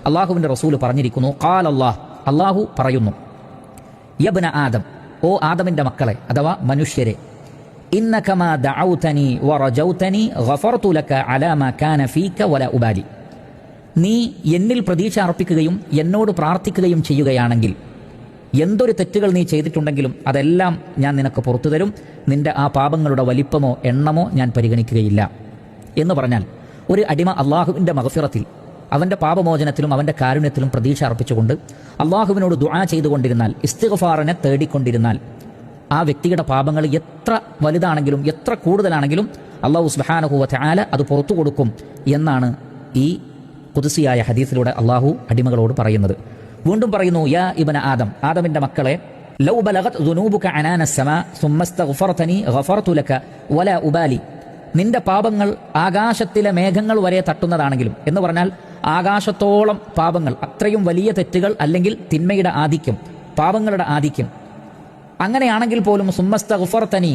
അള്ളാഹുവിൻ്റെ റസൂൽ പറഞ്ഞിരിക്കുന്നു, ഖാല അള്ളാഹു പറയുന്നു, യബ്ന ആദം, ഓ ആദമിൻ്റെ മക്കളെ അഥവാ മനുഷ്യരെ, ഇന്നക മാ ദഅൗതനി വറജൗതനി ഗഫർതു ലക അലാ മാ കാന ഫീക വലാ ഉബാലി. നീ എന്നിൽ പ്രതീക്ഷ അർപ്പിക്കുകയും എന്നോട് പ്രാർത്ഥിക്കുകയും ചെയ്യുകയാണെങ്കിൽ എന്തൊരു തെറ്റുകൾ നീ ചെയ്തിട്ടുണ്ടെങ്കിലും അതെല്ലാം ഞാൻ നിനക്ക് പുറത്തു തരും. നിന്റെ ആ പാപങ്ങളുടെ വലിപ്പമോ എണ്ണമോ ഞാൻ പരിഗണിക്കുകയില്ല എന്ന് പറഞ്ഞാൽ, ഒരു അടിമ അള്ളാഹുവിൻ്റെ മഗ്ഫിറത്തിൽ, അവൻ്റെ പാപമോചനത്തിലും അവൻ്റെ കാരുണ്യത്തിലും പ്രതീക്ഷ അർപ്പിച്ചുകൊണ്ട് അള്ളാഹുവിനോട് ദുആ ചെയ്തുകൊണ്ടിരുന്നാൽ, ഇസ്തിഗ്ഫാറിനെ തേടിക്കൊണ്ടിരുന്നാൽ, ആ വ്യക്തിയുടെ പാപങ്ങൾ എത്ര വലുതാണെങ്കിലും എത്ര കൂടുതലാണെങ്കിലും അള്ളാഹു സുബ്ഹാനഹു വ തആല അത് പുറത്തു കൊടുക്കും എന്നാണ് ഈ ഖുദ്സിയായ ഹദീസിലൂടെ അള്ളാഹു അടിമകളോട് പറയുന്നത്. വീണ്ടും പറയുന്നു, യാ ഇബ്ന ആദം, ആദമിൻ്റെ മക്കളെ, ലൗ ബലഗത് ദുനൂബുക അനാന സമാ സുമ്മ ഇസ്തഗ്ഫർതനി ഗഫർതു ലക വലാ ഉബാലി. നിന്റെ പാപങ്ങൾ ആകാശത്തിലെ മേഘങ്ങൾ വരെ തട്ടുന്നതാണെങ്കിലും, എന്ന് പറഞ്ഞാൽ ആകാശത്തോളം പാപങ്ങൾ, അത്രയും വലിയ തെറ്റുകൾ അല്ലെങ്കിൽ തിന്മയുടെ ആധിക്യം, പാപങ്ങളുടെ ആധിക്യം, അങ്ങനെയാണെങ്കിൽ പോലും സുമ്മ ഇസ്തഗ്ഫർതനി,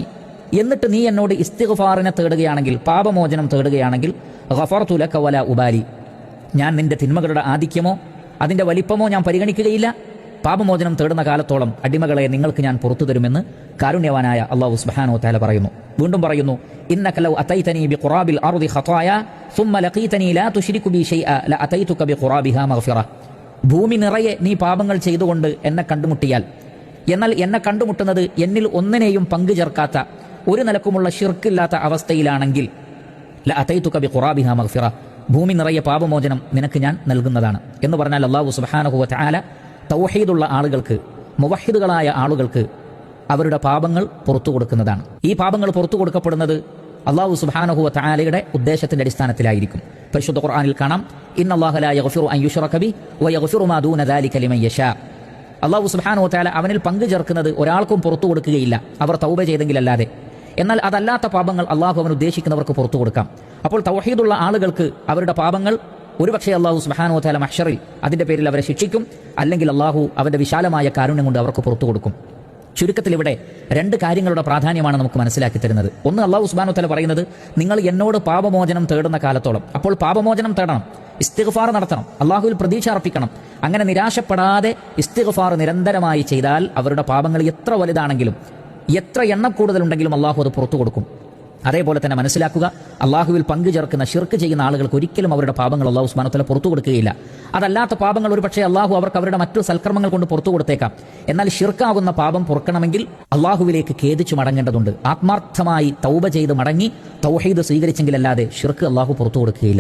എന്നിട്ട് നീ എന്നോട് ഇസ്തിഗ്ഫാറിനെ തേടുകയാണെങ്കിൽ, പാപമോചനം തേടുകയാണെങ്കിൽ, ഗഫർതു ലക വലാ ഉബാലി, ഞാൻ നിന്റെ തിന്മകളുടെ ആധിക്യമോ അതിൻ്റെ വലിപ്പമോ ഞാൻ പരിഗണിക്കുകയില്ല. പാപമോചനം തേടുന്ന കാലത്തോളം അടിമകളെ നിങ്ങൾക്ക് ഞാൻ പുറത്തു തരുമെന്ന് കാരുണ്യവാനായ അല്ലാഹു സുബ്ഹാനഹു വ തആല പറയുന്നു. വീണ്ടും പറയുന്നു, ഇന്നക ലൗ അതൈതനി ബിഖുറാബിൽ അർദി ഖതായ സുമ്മ ലഖീതനി ലാ തുശ്രികു ബി ഷൈഅ ലഅതൈതുക ബിഖുറാബിഹാ മഗ്ഫിറ. ഭൂമി നിറയെ നീ പാപങ്ങൾ ചെയ്തുകൊണ്ട് എന്നെ കണ്ടുമുട്ടിയാൽ, എന്നാൽ എന്നെ കണ്ടുമുട്ടുന്നത് എന്നിൽ ഒന്നിനെയും പങ്കു ചേർക്കാത്ത, ഒരു നിലക്കുമുള്ള ശിർക്കില്ലാത്ത അവസ്ഥയിലാണെങ്കിൽ, ലഅതൈതുക ബിഖുറാബിഹാ മഗ്ഫിറ, ഭൂമി നിറയെ പാപമോചനം നിനക്ക് ഞാൻ നൽകുന്നതാണ് എന്ന് പറഞ്ഞാൽ, അല്ലാഹു സുബ്ഹാനഹു വ തആല തൗഹീദുള്ള ആളുകൾക്ക്, മുവഹിദുകളായ ആളുകൾക്ക് അവരുടെ പാപങ്ങൾ പുറത്തു കൊടുക്കുന്നതാണ്. ഈ പാപങ്ങൾ പുറത്തു കൊടുക്കപ്പെടുന്നത് അല്ലാഹു സുബ്ഹാനഹു വ തആലയുടെ ഉദ്ദേശത്തിന്റെ അടിസ്ഥാനത്തിലായിരിക്കും. പരിശുദ്ധ ഖുർആനിൽ കാണാം, ഇന്നല്ലാഹ ലാ യഗ്ഫിറു അൻ യുശ്റക ബിഹി വ യഗ്ഫിറു മാ ദൂന ദാലിക ലിമൻ യശാ. അല്ലാഹു സുബ്ഹാനഹു വ തആല അവനിൽ പങ്കു ചേർക്കുന്നത് ഒരാൾക്കും പുറത്തു കൊടുക്കുകയില്ല, അവർ തൗബ ചെയ്തെങ്കിലല്ലാതെ. എന്നാൽ അതല്ലാത്ത പാപങ്ങൾ അള്ളാഹു അവൻ ഉദ്ദേശിക്കുന്നവർക്ക് പുറത്തു കൊടുക്കാം. അപ്പോൾ തൗഹീദുള്ള ആളുകൾക്ക് അവരുടെ പാപങ്ങൾ ഒരുപക്ഷെ അള്ളാഹു സുബ്ഹാനഹു വ തആല മഹ്ശറിൽ അതിൻ്റെ പേരിൽ അവരെ ശിക്ഷിക്കും, അല്ലെങ്കിൽ അള്ളാഹു അവൻ്റെ വിശാലമായ കാരുണ്യം കൊണ്ട് അവർക്ക് പുറത്തു കൊടുക്കും. ചുരുക്കത്തിൽ ഇവിടെ രണ്ട് കാര്യങ്ങളുടെ പ്രാധാന്യമാണ് നമുക്ക് മനസ്സിലാക്കി തരുന്നത്. ഒന്ന്, അള്ളാഹു സുബ്ഹാനഹു വ തആല പറയുന്നത്, നിങ്ങൾ എന്നോട് പാപമോചനം തേടുന്ന കാലത്തോളം, അപ്പോൾ പാപമോചനം തേടണം, ഇസ്തിഗ്ഫാർ നടത്തണം, അള്ളാഹുവിൽ പ്രതീക്ഷ അർപ്പിക്കണം. അങ്ങനെ നിരാശപ്പെടാതെ ഇസ്തിഗ്ഫാർ നിരന്തരമായി ചെയ്താൽ അവരുടെ പാപങ്ങൾ എത്ര വലുതാണെങ്കിലും എത്ര എണ്ണം കൂടുതലുണ്ടെങ്കിലും അള്ളാഹു അത് പുറത്തു കൊടുക്കും. അതേപോലെ തന്നെ മനസ്സിലാക്കുക, അള്ളാഹുവിൽ പങ്കു ചേർക്കുന്ന ശിർക്ക് ചെയ്യുന്ന ആളുകൾക്ക് ഒരിക്കലും അവരുടെ പാപങ്ങൾ അള്ളാഹു സുബ്ഹാനഹു വ തആല പുറത്തു കൊടുക്കുകയില്ല. അതല്ലാത്ത പാപങ്ങൾ ഒരുപക്ഷെ അള്ളാഹു അവർക്ക് അവരുടെ മറ്റു സൽക്കർമ്മങ്ങൾ കൊണ്ട് പുറത്തു കൊടുത്തേക്കാം. എന്നാൽ ശിർക്കാകുന്ന പാപം പൊറുക്കണമെങ്കിൽ അള്ളാഹുവിലേക്ക് ഖേദിച്ചു മടങ്ങേണ്ടതുണ്ട്. ആത്മാർത്ഥമായി തൗബ ചെയ്ത് മടങ്ങി തൗഹീദ് സ്വീകരിച്ചെങ്കിലല്ലാതെ ശിർക്ക് അള്ളാഹു പുറത്തു കൊടുക്കുകയില്ല.